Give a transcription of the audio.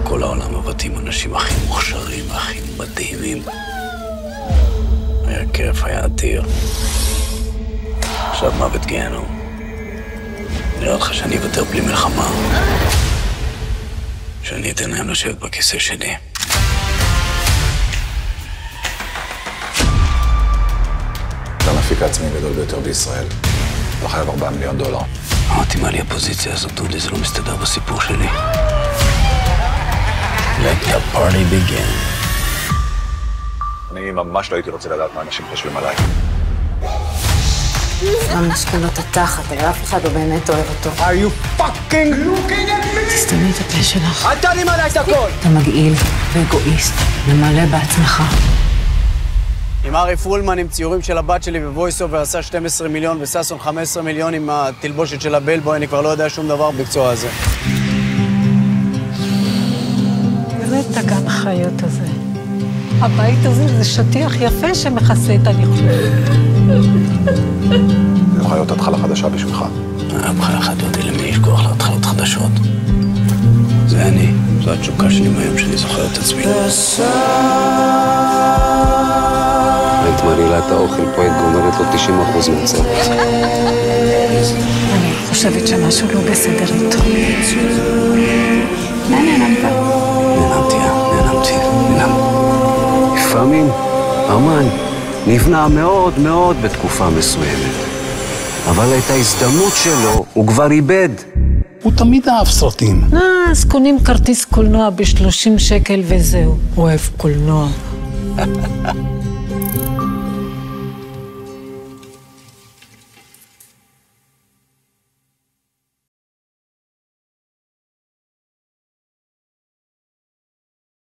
בכל העולם עבדתי עם אנשים הכי מוכשרים, הכי מדהימים. היה כיף, היה אדיר. עכשיו מוות גיהנום. נראה לך שאני אוותר בלי מלחמה. שאני אתן להם לשבת בכיסא שלי. אתה המפיק העצמי הגדול ביותר בישראל. לא חייב $4 מיליון. אמרתי, מה לי הפוזיציה הזאת, דודי? זה לא מסתדר בסיפור שלי. Let the party begin. אני ממש לא הייתי רוצה לדעת מה אנשים חושבים עליי. ממש קלות התחת, אבל אף אחד לא באמת אוהב אותו. Are you fucking looking at me? תסתמי את הפה שלך. אל תעלים עליי את הכל! אתה מגעיל ואגואיסט, ממלא בעצמך. עם ארי פולמן עם ציורים של הבת שלי בוויס אובר עשה 12 מיליון וססון 15 מיליון עם התלבושת של הבלבוי, אני כבר לא יודע שום דבר בקצוע הזה. באמת הגן החיות הזה. הבית הזה זה שטיח יפה שמכסה את הניחוש. זה יכולה להיות התחלה חדשה בשבילך. הבחירה אחת דודי, למי יש כוח להתחלות חדשות? זה אני. זו התשוקה שלי מהיום שאני זוכר את עצמי. היית מרעילה את האוכל פה, היית גומרת לו 90% מהצוות. אני חושבת שמשהו לא בסדר איתו. מה נעלמת? נעלמתי. לפעמים אמן נבנה מאוד מאוד בתקופה מסוימת. אבל את ההזדמנות שלו הוא כבר איבד. הוא תמיד אהב סרטים. אז קונים כרטיס קולנוע ב30 שקל וזהו. הוא אוהב קולנוע.